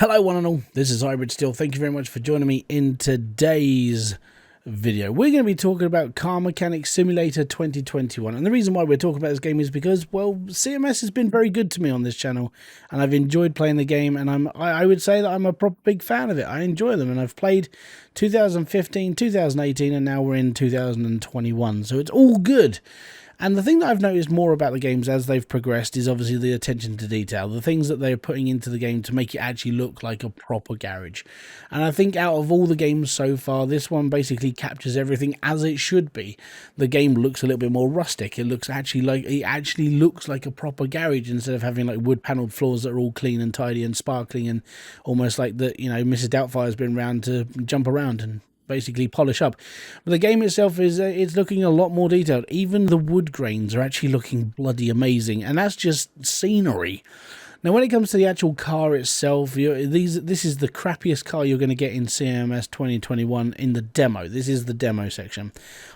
Hello one and all, this is Hybridsteel. Thank you very much for joining me in today's video. We're going to be talking about Car Mechanic Simulator 2021, and the reason why we're talking about this game is because, well, CMS has been very good to me on this channel, and I've enjoyed playing the game, and I would say that I'm a proper big fan of it. I enjoy them, and I've played 2015, 2018, and now we're in 2021, so it's all good. And the thing that I've noticed more about the games as they've progressed is obviously the attention to detail, the things that they're putting into the game to make it actually look like a proper garage. And I think out of all the games so far, this one basically captures everything as it should be. The game looks a little bit more rustic. It actually looks like a proper garage instead of having like wood panelled floors that are all clean and tidy and sparkling and almost like that, you know, Mrs. Doubtfire's been around to jump around and basically polish up. But the game itself is it's looking a lot more detailed. Even the wood grains are actually looking bloody amazing, and that's just scenery. Now when it comes to the actual car itself, this is the crappiest car you're going to get in CMS 2021 in the demo. This is the demo section.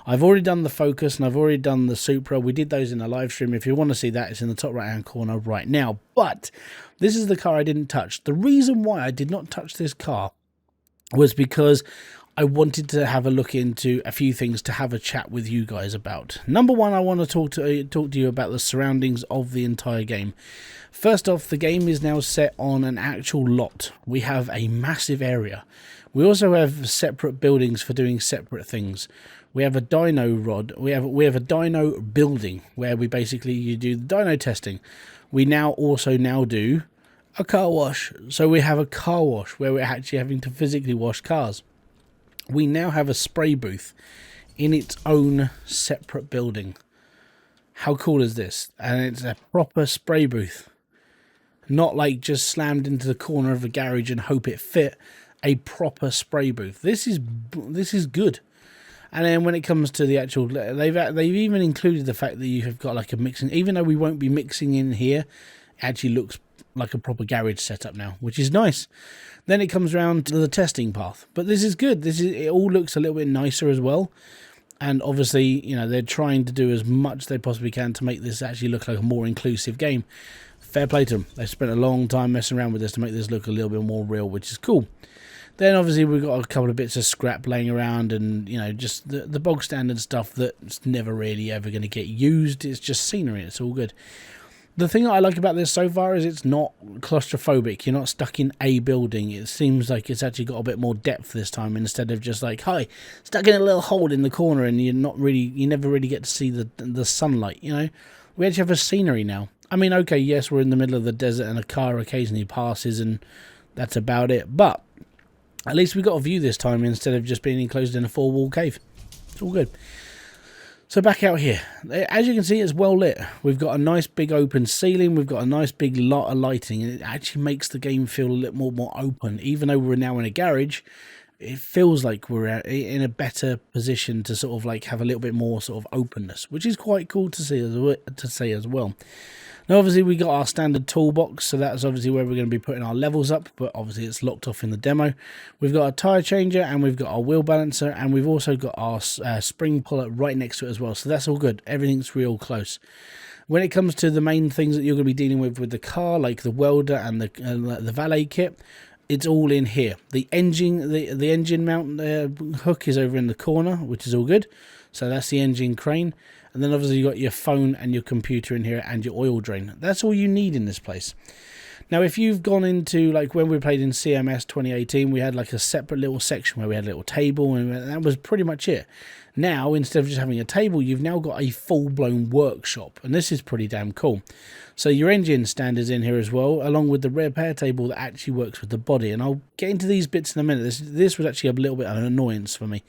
I've already done the Focus and I've already done the Supra. We did those in a live stream. If you want to see that, it's in the top right hand corner right now. But this is the car I didn't touch. The reason why I did not touch this car was because I wanted to have a look into a few things to have a chat with you guys about. Number one, I want to talk to you about the surroundings of the entire game. First off, the game is now set on an actual lot. We have a massive area. We also have separate buildings for doing separate things. We have a dyno rod. We have a dyno building where we basically you do the dyno testing. We now do a car wash. So we have a car wash where we're actually having to physically wash cars. We now have a spray booth in its own separate building. How cool is this? And it's a proper spray booth. Not like just slammed into the corner of a garage and hope it fit. A proper spray booth. This is good. And then when it comes to the actual, they've even included the fact that you have got like a mixing. Even though we won't be mixing in here, it actually looks like a proper garage setup now, which is nice. Then it comes around to the testing path, but this is good. It all looks a little bit nicer as well, and obviously, you know, they're trying to do as much they possibly can to make this actually look like a more inclusive game. Fair play to them. They spent a long time messing around with this to make this look a little bit more real, which is cool. Then obviously we've got a couple of bits of scrap laying around, and you know, just the bog standard stuff that's never really ever going to get used. It's just scenery. It's all good. The thing that I like about this so far is it's not claustrophobic. You're not stuck in a building. It seems like it's actually got a bit more depth this time instead of just like, hi, stuck in a little hole in the corner and you never really get to see the sunlight, you know? We actually have a scenery now. I mean, okay, yes, we're in the middle of the desert and a car occasionally passes and that's about it. But at least we got a view this time instead of just being enclosed in a four-wall cave. It's all good. So back out here, as you can see, it's well lit. We've got a nice big open ceiling. We've got a nice big lot of lighting, and it actually makes the game feel a little more open. Even though we're now in a garage, it feels like we're in a better position to sort of like have a little bit more sort of openness, which is quite cool to see as well. Now, obviously, we got our standard toolbox, so that's obviously where we're going to be putting our levels up, but obviously it's locked off in the demo. We've got a tyre changer, and we've got our wheel balancer, and we've also got our spring puller right next to it as well, so that's all good. Everything's real close. When it comes to the main things that you're going to be dealing with the car, like the welder and the valet kit, it's all in here. The engine mount hook is over in the corner, which is all good. So that's the engine crane. And then obviously you've got your phone and your computer in here and your oil drain. That's all you need in this place. Now, if you've gone into, like when we played in CMS 2018, we had like a separate little section where we had a little table, and that was pretty much it. Now, instead of just having a table, you've now got a full-blown workshop, and this is pretty damn cool. So your engine stand is in here as well, along with the repair table that actually works with the body. And I'll get into these bits in a minute. This was actually a little bit of an annoyance for me.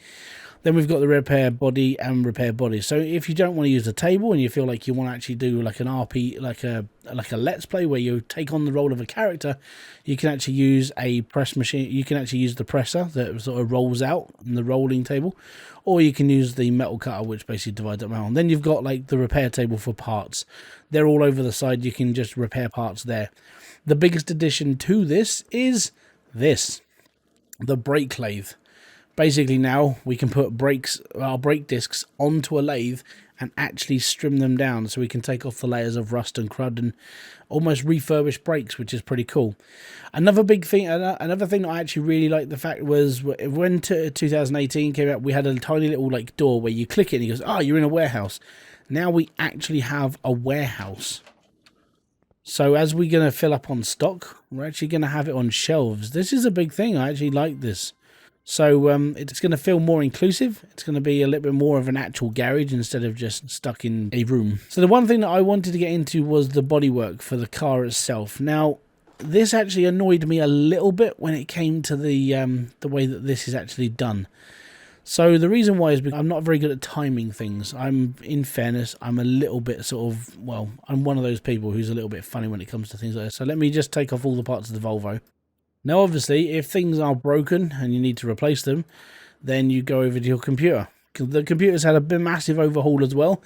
Then we've got the repair body and repair body. So if you don't want to use the table and you feel like you want to actually do like an RP, like a let's play where you take on the role of a character, you can actually use a press machine. You can actually use the presser that sort of rolls out in the rolling table, or you can use the metal cutter, which basically divides up around. Then you've got like the repair table for parts. They're all over the side. You can just repair parts there. The biggest addition to this is the brake lathe. Basically now we can put our brake discs onto a lathe and actually trim them down so we can take off the layers of rust and crud and almost refurbish brakes, which is pretty cool. Another big thing, another thing that I actually really liked the fact was when 2018 came out, we had a tiny little like door where you click it and it goes, oh, you're in a warehouse. Now we actually have a warehouse. So as we're going to fill up on stock, we're actually going to have it on shelves. This is a big thing. I actually like this. So it's going to feel more inclusive. It's going to be a little bit more of an actual garage instead of just stuck in a room. So the one thing that I wanted to get into was the bodywork for the car itself. Now, this actually annoyed me a little bit when it came to the way that this is actually done. So the reason why is because I'm not very good at timing things. In fairness, I'm a little bit sort of, well, I'm one of those people who's a little bit funny when it comes to things like this. So let me just take off all the parts of the Volvo. Now, obviously, if things are broken and you need to replace them, then you go over to your computer. The computer's had a massive overhaul as well.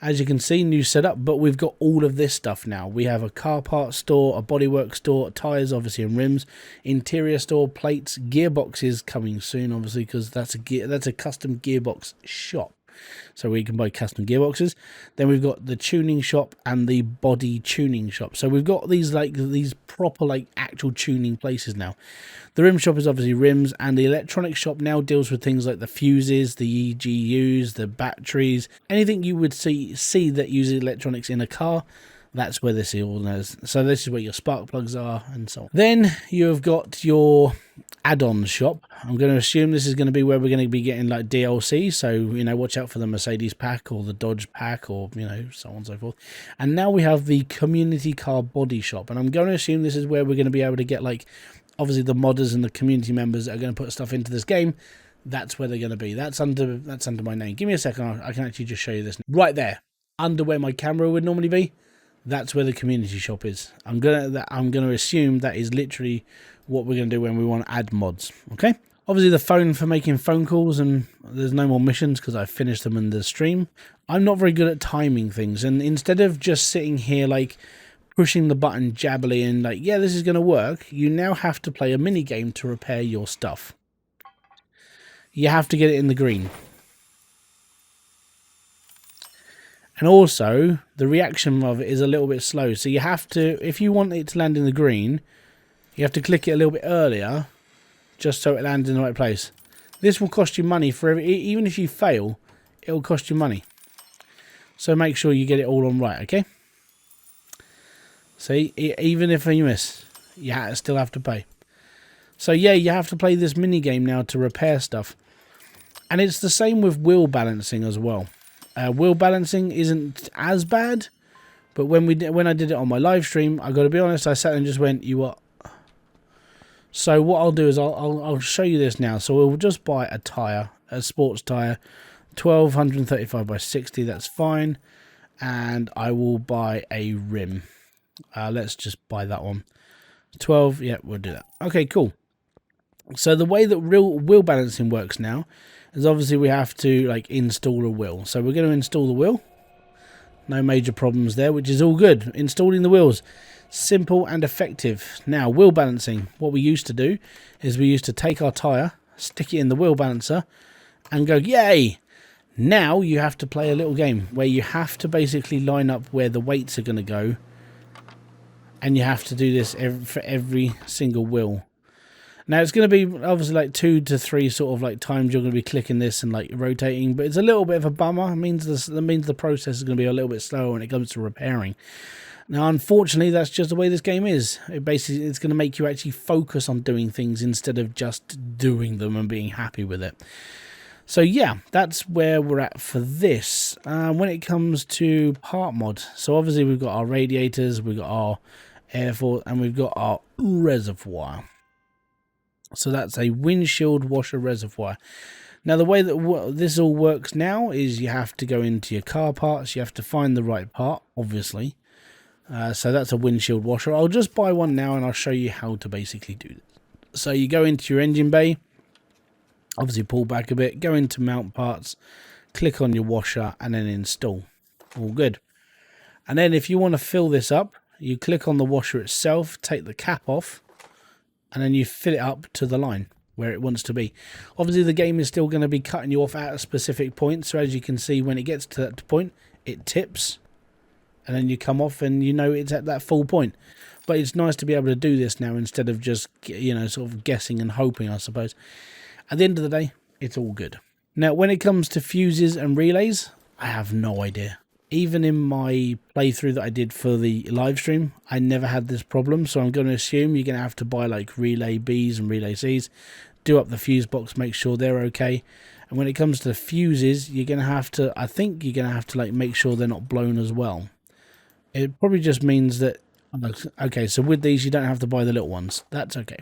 As you can see, new setup, but we've got all of this stuff now. We have a car parts store, a bodywork store, tyres, obviously, and rims, interior store, plates, gearboxes coming soon, obviously, because that's a custom gearbox shop. So we can buy custom gearboxes. Then we've got the tuning shop and the body tuning shop. So we've got these proper actual tuning places now. The rim shop is obviously rims, and the electronics shop now deals with things like the fuses, the EGUs, the batteries, anything you would see that uses electronics in a car. That's where this all is. So this is where your spark plugs are and so on. Then you've got your add-on shop. I'm going to assume this is going to be where we're going to be getting like DLC. So, you know, watch out for the Mercedes pack or the Dodge pack or, you know, so on and so forth. And now we have the community car body shop. And I'm going to assume this is where we're going to be able to get like, obviously the modders and the community members that are going to put stuff into this game. That's where they're going to be. That's under my name. Give me a second. I can actually just show you this. Right there. Under where my camera would normally be. That's where the community shop is. I'm gonna assume that is literally what we're gonna do when we want to add mods. Okay. Obviously the phone for making phone calls, and there's no more missions because I finished them in the stream. I'm not very good at timing things, and instead of just sitting here like pushing the button jabbily and like, yeah, this is gonna work, you now have to play a mini game to repair your stuff. You have to get it in the green. And also, the reaction of it is a little bit slow. So you have to, if you want it to land in the green, you have to click it a little bit earlier, just so it lands in the right place. This will cost you money for even if you fail, it will cost you money. So make sure you get it all on right, okay? See, even if you miss, you still have to pay. So yeah, you have to play this mini game now to repair stuff. And it's the same with wheel balancing as well. Wheel balancing isn't as bad, but when I did it on my live stream, I got to be honest, I sat and just went, "You what?" So what I'll do is I'll show you this now. So we'll just buy a tire, a sports tire, 1235 by 60. That's fine, and I will buy a rim. Let's just buy that one. 12. Yeah, we'll do that. Okay, cool. So the way that wheel balancing works now is obviously we have to like install a wheel. So we're going to install the wheel. No major problems there, which is all good. Installing the wheels, simple and effective. Now, wheel balancing. What we used to do is we used to take our tyre, stick it in the wheel balancer, and go, yay! Now you have to play a little game where you have to basically line up where the weights are going to go, and you have to do this for every single wheel. Now, it's going to be obviously like 2 to 3 sort of like times you're going to be clicking this and like rotating, but it's a little bit of a bummer. It means the process is going to be a little bit slower when it comes to repairing. Now, unfortunately, that's just the way this game is. It's going to make you actually focus on doing things instead of just doing them and being happy with it. So yeah, that's where we're at for this. When it comes to part mod, so obviously we've got our radiators, we've got our air force, and we've got our reservoir. So that's a windshield washer reservoir. Now the way that this all works now is you have to go into your car parts, you have to find the right part, obviously. So that's a windshield washer. I'll just buy one now and I'll show you how to basically do this. So you go into your engine bay, obviously pull back a bit, go into mount parts, click on your washer and then install. All good. And then if you want to fill this up, you click on the washer itself, take the cap off, and then you fill it up to the line. where it wants to be. Obviously, the game is still going to be cutting you off at a specific point. So as you can see, when it gets to that point, it tips. And then you come off and you know it's at that full point. But it's nice to be able to do this now instead of just, you know, sort of guessing and hoping, I suppose. At the end of the day, it's all good. Now, when it comes to fuses and relays, I have no idea. Even in my playthrough that I did for the live stream, I never had this problem. So I'm going to assume you're going to have to buy like relay Bs and relay Cs, do up the fuse box, make sure they're okay. And when it comes to fuses, you're going to have to, I think you're going to have to like make sure they're not blown as well. It probably just means that, okay, so with these you don't have to buy the little ones. That's okay.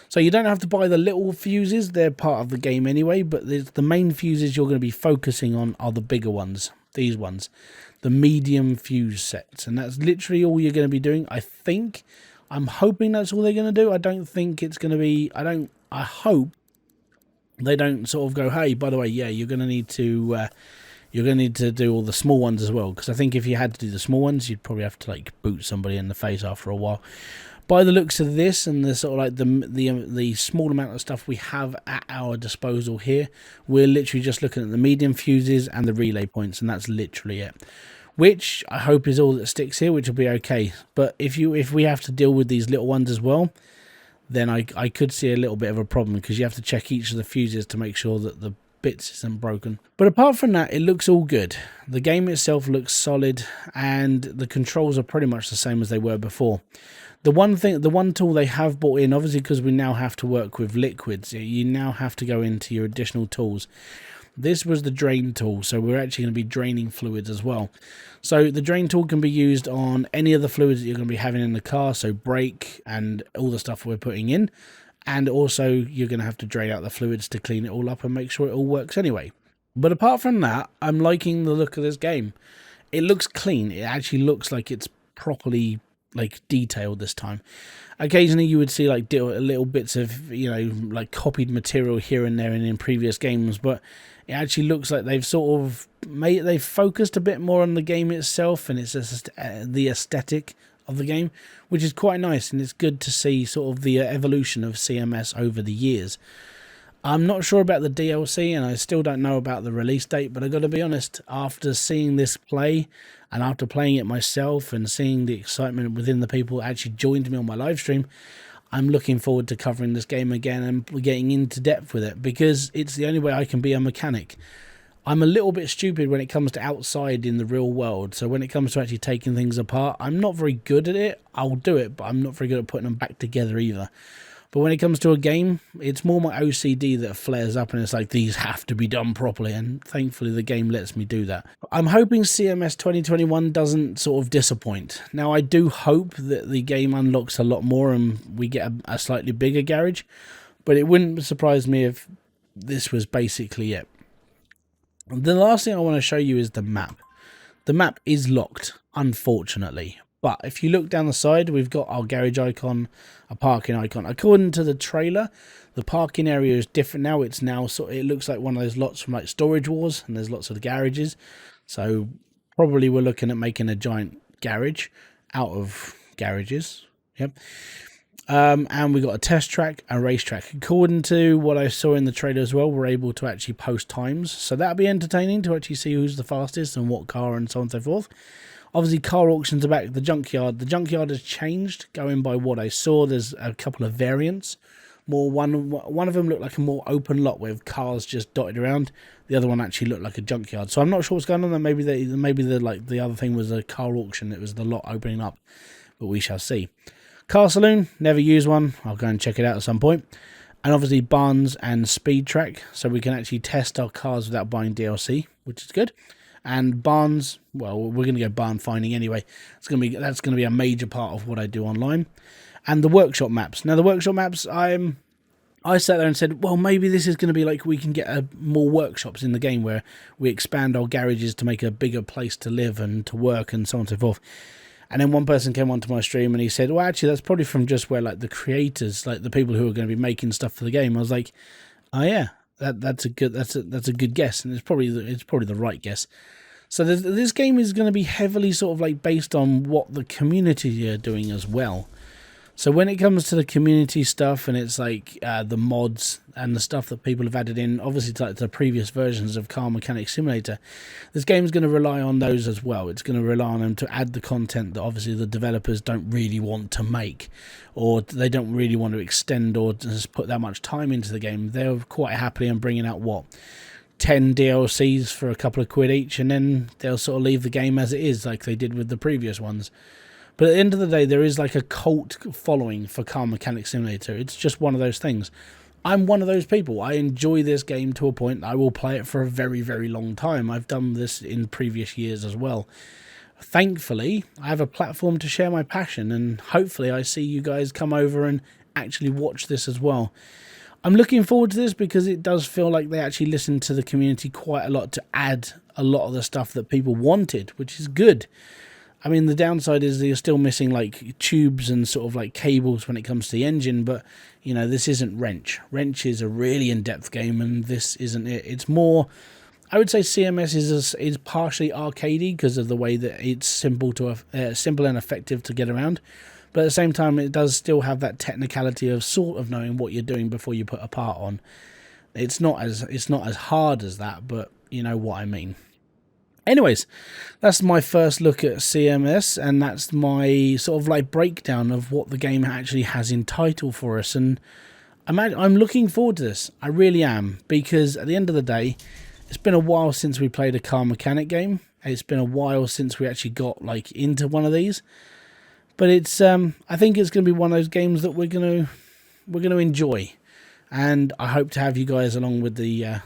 So you don't have to buy the little fuses. They're part of the game anyway, but the main fuses you're going to be focusing on are the bigger ones. These ones, the medium fuse sets, and that's literally all you're going to be doing. I think, I'm hoping that's all they're going to do. I don't think it's going to be, I hope they don't sort of go, hey, by the way, yeah, you're going to need to do all the small ones as well, because I think if you had to do the small ones, you'd probably have to like boot somebody in the face after a while. By the looks of this and the sort of like the small amount of stuff we have at our disposal here, we're literally just looking at the medium fuses and the relay points, and that's literally it. Which I hope is all that sticks here, which will be okay. But if we have to deal with these little ones as well, then I could see a little bit of a problem, because you have to check each of the fuses to make sure that the bits isn't broken. But apart from that, it looks all good. The game itself looks solid, and the controls are pretty much the same as they were before. The one tool they have brought in, obviously because we now have to work with liquids, you now have to go into your additional tools. This was the drain tool, so we're actually going to be draining fluids as well. So the drain tool can be used on any of the fluids that you're going to be having in the car, so brake and all the stuff we're putting in. And also you're going to have to drain out the fluids to clean it all up and make sure it all works anyway. But apart from that, I'm liking the look of this game. It looks clean. It actually looks like it's properly like detailed this time. Occasionally you would see like little bits of, you know, like copied material here and there and in previous games, but it actually looks like they've sort of they've focused a bit more on the game itself, and it's just the aesthetic of the game, which is quite nice, and it's good to see sort of the evolution of CMS over the years. I'm not sure about the DLC, and I still don't know about the release date, but I got to be honest, after seeing this play and after playing it myself and seeing the excitement within the people that actually joined me on my live stream, I'm looking forward to covering this game again and getting into depth with it, because it's the only way I can be a mechanic. I'm a little bit stupid when it comes to outside in the real world, so when it comes to actually taking things apart, I'm not very good at it. I'll do it, but I'm not very good at putting them back together either. But when it comes to a game, it's more my OCD that flares up, and it's like, these have to be done properly, and thankfully the game lets me do that. I'm hoping CMS 2021 doesn't sort of disappoint. Now, I do hope that the game unlocks a lot more and we get a slightly bigger garage, but it wouldn't surprise me if this was basically it. The last thing I want to show you is the map. The map is locked, unfortunately. But if you look down the side, we've got our garage icon, a parking icon. According to the trailer, the parking area is different now. It's now it looks like one of those lots from like Storage Wars, and there's lots of the garages. So probably we're looking at making a giant garage out of garages. Yep. And we got a test track, a racetrack. According to what I saw in the trailer as well, we're able to actually post times. So that'll be entertaining to actually see who's the fastest and what car and so on and so forth. Obviously, car auctions are back. The junkyard has changed. Going by what I saw, there's a couple of variants. One of them looked like a more open lot with cars just dotted around. The other one actually looked like a junkyard. So I'm not sure what's going on there. Maybe the other thing was a car auction. It was the lot opening up, but we shall see. Car saloon, never used one. I'll go and check it out at some point. And obviously barns and speed track, so we can actually test our cars without buying DLC, which is good. And barns, well, we're going to go barn finding anyway. That's going to be a major part of what I do online. And the workshop maps. Now the workshop maps, I sat there and said, well, maybe this is going to be like we can get more workshops in the game where we expand our garages to make a bigger place to live and to work and so on and so forth. And then one person came onto my stream and he said, well, actually, that's probably from just where like the creators, like the people who are going to be making stuff for the game. I was like, oh yeah, that's a good guess, and it's probably the right guess. So this game is going to be heavily sort of like based on what the community are doing as well. So when it comes to the community stuff, and it's like the mods and the stuff that people have added in, obviously to like the previous versions of Car Mechanics Simulator, this game's going to rely on those as well. It's going to rely on them to add the content that obviously the developers don't really want to make, or they don't really want to extend or just put that much time into the game. They're quite happily on bringing out, what, 10 DLCs for a couple of quid each, and then they'll sort of leave the game as it is, like they did with the previous ones. But at the end of the day, there is like a cult following for Car Mechanics Simulator. It's just one of those things. I'm one of those people. I enjoy this game to a point. I will play it for a very, very long time. I've done this in previous years as well. Thankfully, I have a platform to share my passion, and hopefully I see you guys come over and actually watch this as well. I'm looking forward to this because it does feel like they actually listened to the community quite a lot to add a lot of the stuff that people wanted, which is good. I mean, the downside is that you're still missing like tubes and sort of like cables when it comes to the engine, but you know, this isn't Wrench. Wrench is a really in-depth game, and this isn't it. It's more, I would say CMS is partially arcadey because of the way that it's simple and effective to get around, but at the same time it does still have that technicality of sort of knowing what you're doing before you put a part on. It's not as hard as that, but you know what I mean. Anyways, that's my first look at CMS, and that's my sort of like breakdown of what the game actually has in title for us. And I'm looking forward to this. I really am, because at the end of the day, it's been a while since we played a car mechanic game. It's been a while since we actually got like into one of these. But it's I think it's going to be one of those games that we're going to enjoy, and I hope to have you guys along with the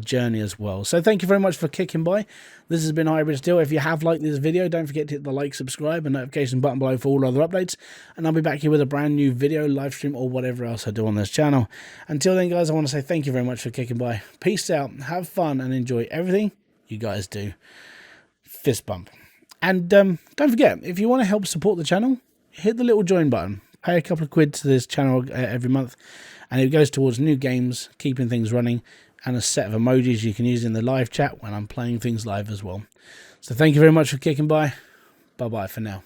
journey as well. So thank you very much for kicking by. This has been Hybridsteel. If you have liked this video, don't forget to hit the like, subscribe, and notification button below for all other updates, and I'll be back here with a brand new video, live stream, or whatever else I do on this channel. Until then, guys, I want to say thank you very much for kicking by. Peace out, have fun, and enjoy everything you guys do. Fist bump. And don't forget, if you want to help support the channel, hit the little join button. Pay a couple of quid to this channel every month, and it goes towards new games, keeping things running, and a set of emojis you can use in the live chat when I'm playing things live as well. So thank you very much for kicking by. Bye-bye for now.